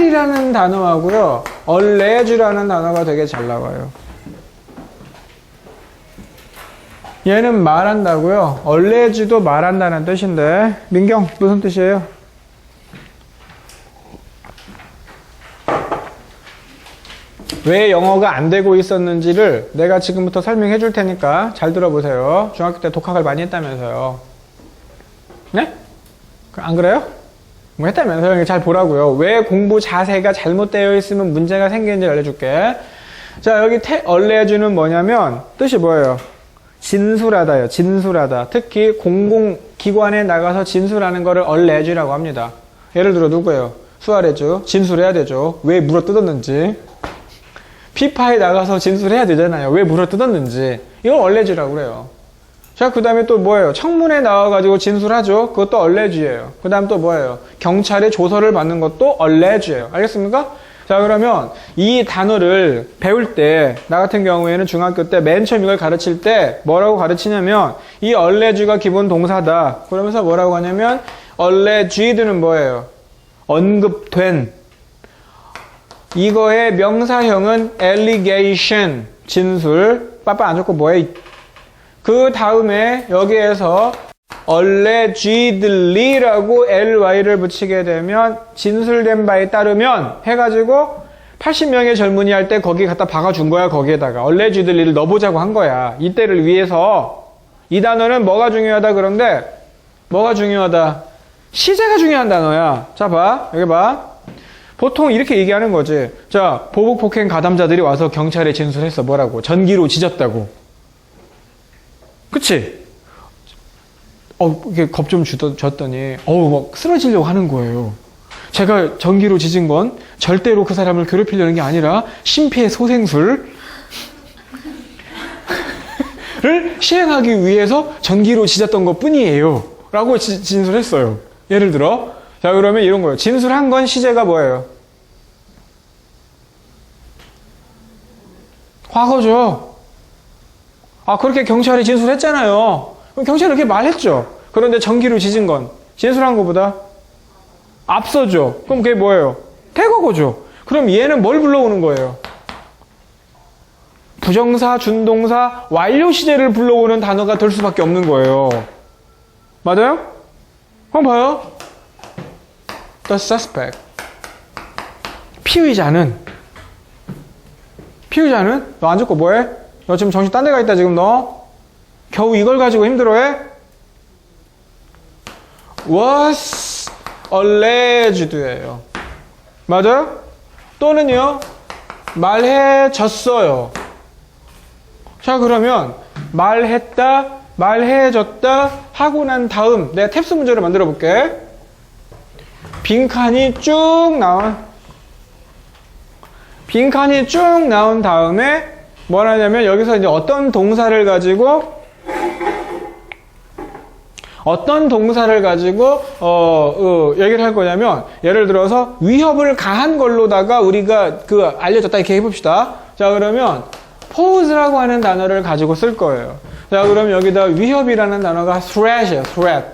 말이라는 단어하고요, allege라는 단어가 되게 잘 나와요. 얘는 말한다고요. allege도 말한다는 뜻인데, 민경 무슨 뜻이에요? 왜 영어가 안 되고 있었는지를 내가 지금부터 설명해 줄 테니까 잘 들어보세요. 중학교 때 독학을 많이 했다면서요. 네? 안 그래요? 뭐 했다면서요. 잘 보라고요. 왜 공부 자세가 잘못되어 있으면 문제가 생기는지 알려줄게. 자, 여기 allege는 뭐냐면 뜻이 뭐예요? 진술하다요. 진술하다. 특히 공공기관에 나가서 진술하는 거를 allege라고 합니다. 예를 들어 누구예요? 수아레즈. 진술해야 되죠. 왜 물어뜯었는지. 피파에 나가서 진술해야 되잖아요. 왜 물어뜯었는지. 이걸 allege라고 그래요. 자, 그 다음에 또 뭐예요? 청문회 나와가지고 진술하죠. 그것도 allege예요. 그 다음 또 뭐예요? 경찰에 조서를 받는 것도 allege예요. 알겠습니까? 자, 그러면 이 단어를 배울 때, 나 같은 경우에는 중학교 때 맨 처음 이걸 가르칠 때 뭐라고 가르치냐면, 이 allege가 기본 동사다. 그러면서 뭐라고 하냐면, alleged는 뭐예요? 언급된. 이거의 명사형은 allegation, 진술. 빠빠 안 좋고 뭐해? 그 다음에 여기에서 allegedly라고 ly를 붙이게 되면 진술된 바에 따르면 해가지고 80명의 젊은이 할 때 거기 갖다 박아준 거야. 거기에다가 allegedly를 넣어보자고 한 거야. 이때를 위해서. 이 단어는 뭐가 중요하다 그런데 뭐가 중요하다? 시제가 중요한 단어야. 자, 봐. 여기 봐. 보통 이렇게 얘기하는 거지. 자, 보복 폭행 가담자들이 와서 경찰에 진술했어. 뭐라고? 전기로 지졌다고. 그치? 이렇게 겁 좀 줬더니, 막 쓰러지려고 하는 거예요. 제가 전기로 지진 건 절대로 그 사람을 괴롭히려는 게 아니라 심폐소생술을 시행하기 위해서 전기로 지졌던 것 뿐이에요. 라고 진술했어요. 예를 들어. 자, 그러면 이런 거예요. 진술한 건 시제가 뭐예요? 과거죠. 그렇게 경찰이 진술했잖아요. 그럼 경찰이 이렇게 말했죠. 그런데 전기로 지진 건 진술한 것보다 앞서죠. 그럼 그게 뭐예요? 대거고죠. 그럼 얘는 뭘 불러오는 거예요? 부정사, 준동사, 완료 시제를 불러오는 단어가 될 수밖에 없는 거예요. 맞아요? 그럼 봐요. The suspect. 피의자는 너 안 죽고 뭐해? 너 지금 정신 딴 데 가 있다 지금 너? 겨우 이걸 가지고 힘들어해? was alleged예요. 맞아요? 또는요, 말해졌어요. 자, 그러면 말했다, 말해졌다 하고 난 다음 내가 탭스 문제를 만들어 볼게. 빈칸이 쭉 나온 다음에 뭐라 하냐면 여기서 이제 어떤 동사를 가지고 얘기를 할 거냐면, 예를 들어서 위협을 가한 걸로다가 우리가 알려졌다 이렇게 해봅시다. 자, 그러면 pose라고 하는 단어를 가지고 쓸 거예요. 자, 그럼 여기다 위협이라는 단어가 threat이에요. threat.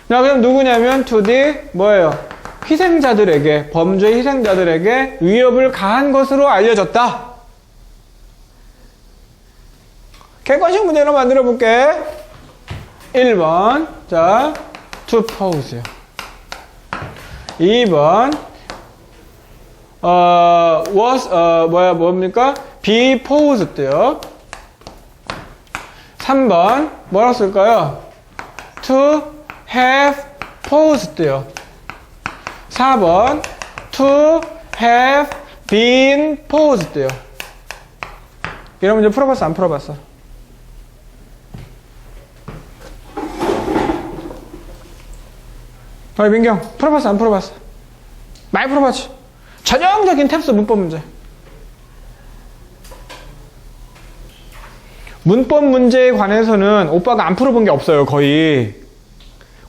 자, 그럼 누구냐면 to the 뭐예요? 희생자들에게, 범죄 희생자들에게 위협을 가한 것으로 알려졌다. 객관식 문제로 만들어 볼게. 1번. 자, to pose. 2번. 뭡니까? be posed요. 3번. 뭐라고 쓸까요? to have posed요. 4번. to have been posed요. 이런 문제 풀어봤어? 안 풀어봤어? 민경, 풀어봤어? 안 풀어봤어? 많이 풀어봤지? 전형적인 탭스 문법 문제. 문법 문제에 관해서는 오빠가 안 풀어본 게 없어요, 거의.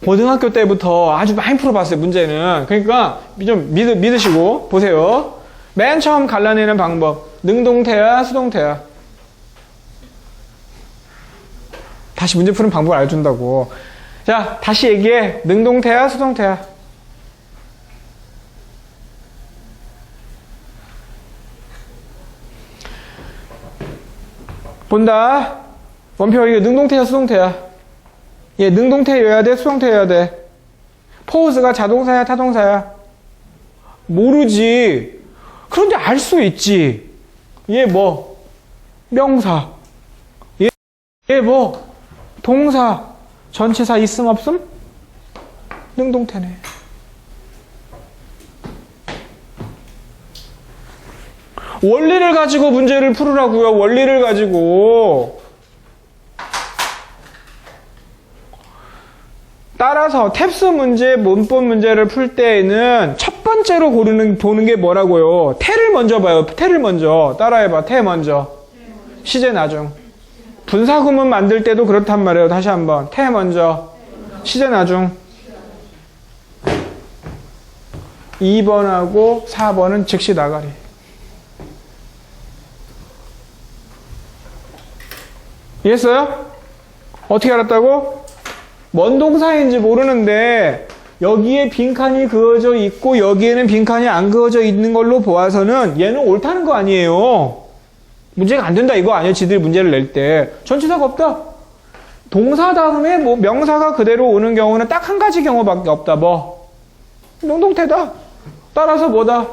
고등학교 때부터 아주 많이 풀어봤어요, 문제는. 그러니까 좀 믿으시고 보세요. 맨 처음 갈라내는 방법. 능동태야, 수동태야? 다시 문제 푸는 방법을 알려준다고. 자, 다시 얘기해. 능동태야, 수동태야? 본다. 원표 이게 능동태야 수동태야? 얘 능동태여야 돼 수동태여야 돼? 포즈가 자동사야 타동사야? 모르지. 그런데 알 수 있지. 얘 뭐? 명사. 얘 뭐? 동사. 전치사 있음 없음? 능동태네. 원리를 가지고 문제를 풀으라고요. 원리를 가지고. 따라서 탭스 문제, 문법 문제를 풀 때에는 첫 번째로 보는 게 뭐라고요? 태를 먼저 봐요. 태를 먼저. 따라해봐. 태 먼저. 시제 나중. 분사구문 만들 때도 그렇단 말이에요. 다시 한번. 태 먼저. 시제 나중. 2번하고 4번은 즉시 나가리. 이해했어요? 어떻게 알았다고? 뭔 동사인지 모르는데 여기에 빈칸이 그어져 있고 여기에는 빈칸이 안 그어져 있는 걸로 보아서는 얘는 옳다는 거 아니에요. 문제가 안 된다 이거 아니에요. 지들이 문제를 낼 때. 전치사가 없다. 동사 다음에 뭐 명사가 그대로 오는 경우는 딱 한 가지 경우밖에 없다. 뭐? 능동태다. 따라서 뭐다?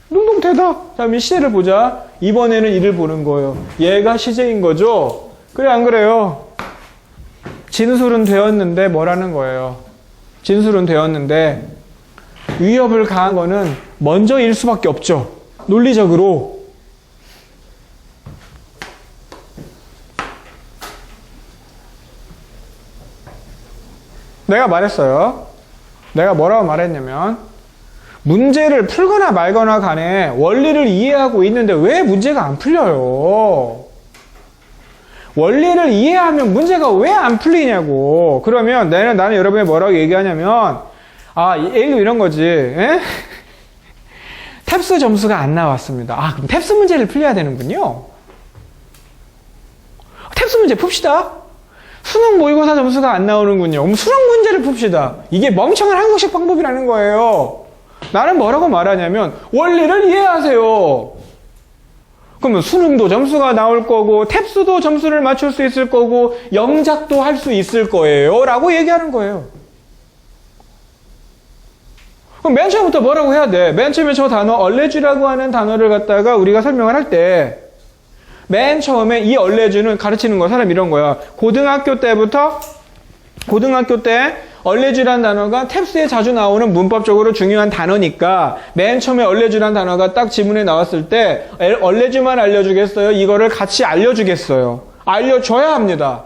능동태다. 자, 그럼 시제를 보자. 이번에는 이를 보는 거예요. 얘가 시제인 거죠? 그래 안 그래요? 진술은 되었는데 뭐라는 거예요? 진술은 되었는데 위협을 가한 거는 먼저일 수밖에 없죠. 논리적으로. 내가 말했어요. 내가 뭐라고 말했냐면 문제를 풀거나 말거나 간에 원리를 이해하고 있는데 왜 문제가 안 풀려요? 원리를 이해하면 문제가 왜 안 풀리냐고. 그러면 나는 여러분이 뭐라고 얘기하냐면 예를 들어 이런 거지. 에? 탭스 점수가 안 나왔습니다. 그럼 탭스 문제를 풀려야 되는군요. 탭스 문제 풉시다. 수능 모의고사 점수가 안 나오는군요. 그럼 수능 문제를 풉시다. 이게 멍청한 한국식 방법이라는 거예요. 나는 뭐라고 말하냐면 원리를 이해하세요. 그러면 수능도 점수가 나올 거고 탭스도 점수를 맞출 수 있을 거고 영작도 할 수 있을 거예요 라고 얘기하는 거예요. 그럼 맨 처음부터 뭐라고 해야 돼? 맨 처음에 저 단어 얼레주라고 하는 단어를 갖다가 우리가 설명을 할 때 맨 처음에 이 얼레주는 가르치는 거 사람 이런 거야. 고등학교 때 얼레주란 단어가 탭스에 자주 나오는 문법적으로 중요한 단어니까 맨 처음에 얼레주란 단어가 딱 지문에 나왔을 때 얼레주만 알려주겠어요? 이거를 같이 알려주겠어요? 알려줘야 합니다.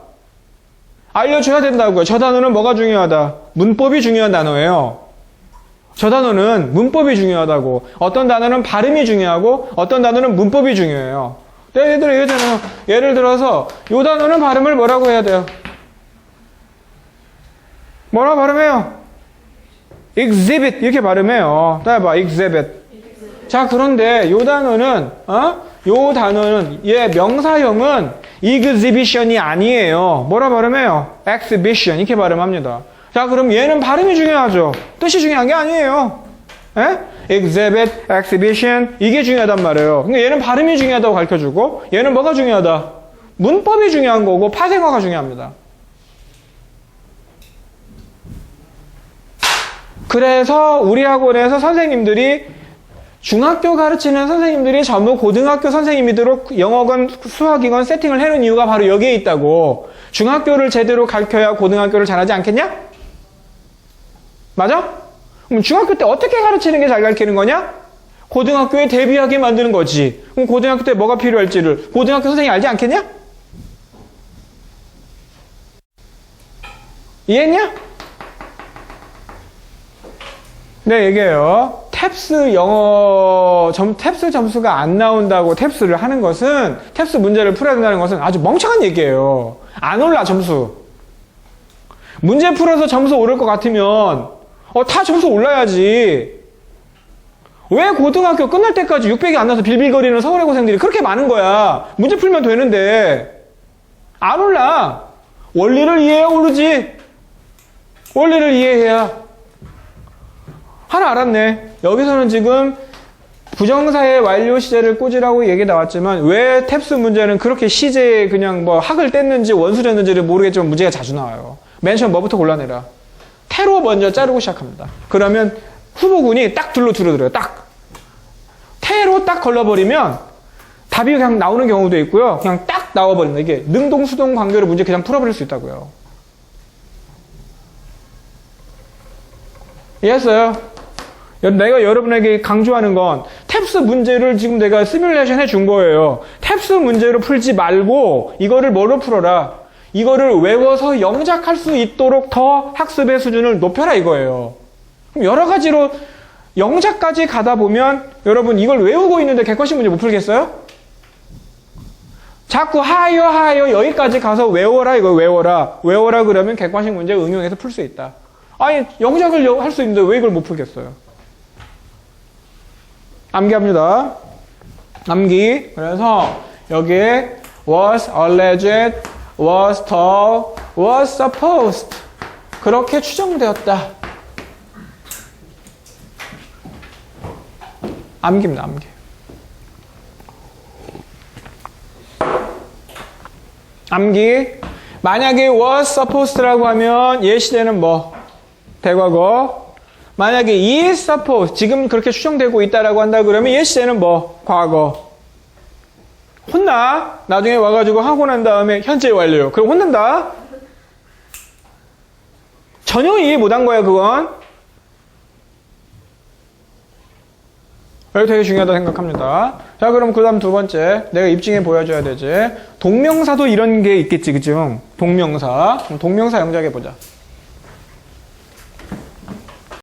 알려줘야 된다고요. 저 단어는 뭐가 중요하다? 문법이 중요한 단어예요. 저 단어는 문법이 중요하다고. 어떤 단어는 발음이 중요하고 어떤 단어는 문법이 중요해요. 얘들아 얘기하잖아요. 예를 들어서 이 단어는 발음을 뭐라고 해야 돼요? 뭐라고 발음해요? exhibit 이렇게 발음해요. 따라봐 exhibit. 자 그런데 요 단어는 얘 명사형은 exhibition이 아니에요. 뭐라 발음해요? exhibition 이렇게 발음합니다. 자 그럼 얘는 발음이 중요하죠. 뜻이 중요한 게 아니에요. exhibit, exhibition 이게 중요하단 말이에요. 근데 얘는 발음이 중요하다고 가르쳐주고 얘는 뭐가 중요하다? 문법이 중요한 거고 파생어가 중요합니다. 그래서 우리 학원에서 선생님들이 중학교 가르치는 선생님들이 전부 고등학교 선생님이도록 영어건 수학이건 세팅을 해놓은 이유가 바로 여기에 있다고. 중학교를 제대로 가르쳐야 고등학교를 잘하지 않겠냐? 맞아? 그럼 중학교 때 어떻게 가르치는 게 잘 가르치는 거냐? 고등학교에 대비하게 만드는 거지. 그럼 고등학교 때 뭐가 필요할지를 고등학교 선생님이 알지 않겠냐? 이해했냐? 네, 얘기해요. 탭스 탭스 점수가 안 나온다고 탭스를 하는 것은, 탭스 문제를 풀어야 된다는 것은 아주 멍청한 얘기예요. 안 올라, 점수. 문제 풀어서 점수 오를 것 같으면, 다 점수 올라야지. 왜 고등학교 끝날 때까지 600이 안 나서 빌빌거리는 서울외고생들이 그렇게 많은 거야. 문제 풀면 되는데. 안 올라. 원리를 이해해야 오르지. 원리를 이해해야. 하나 알았네. 여기서는 지금 부정사의 완료 시제를 꽂으라고 얘기 나왔지만 왜 탭스 문제는 그렇게 시제에 그냥 뭐 학을 뗐는지 원수였는지를 모르겠지만 문제가 자주 나와요. 맨 처음 뭐부터 골라내라. 태로 먼저 자르고 시작합니다. 그러면 후보군이 딱 둘로 줄어들어요. 딱. 태로 딱 걸러버리면 답이 그냥 나오는 경우도 있고요. 그냥 딱 나와버린다. 이게 능동수동 관계로 문제 그냥 풀어버릴 수 있다고요. 이해했어요? 내가 여러분에게 강조하는 건 탭스 문제를 지금 내가 시뮬레이션 해준 거예요. 탭스 문제로 풀지 말고 이거를 뭘로 풀어라. 이거를 외워서 영작할 수 있도록 더 학습의 수준을 높여라 이거예요. 그럼 여러 가지로 영작까지 가다 보면 여러분 이걸 외우고 있는데 객관식 문제 못 풀겠어요? 자꾸 하여 여기까지 가서 외워라 이거 외워라 그러면 객관식 문제 응용해서 풀 수 있다. 아니 영작을 할 수 있는데 왜 이걸 못 풀겠어요? 암기합니다. 암기. 그래서 여기에 was alleged, was told, was supposed 그렇게 추정되었다. 암기입니다. 암기. 암기. 만약에 was supposed라고 하면 예시제는 뭐? 대과거. 만약에 is supposed, 지금 그렇게 추정되고 있다라고 한다 그러면 예시제는 뭐? 과거. 혼나. 나중에 와가지고 하고 난 다음에 현재 완료. 그럼 혼난다. 전혀 이해 못한 거야 그건. 이거 되게 중요하다 생각합니다. 자, 그럼 그 다음 두 번째. 내가 입증해 보여줘야 되지. 동명사도 이런 게 있겠지, 그죠? 동명사. 그럼 동명사 영작해 보자.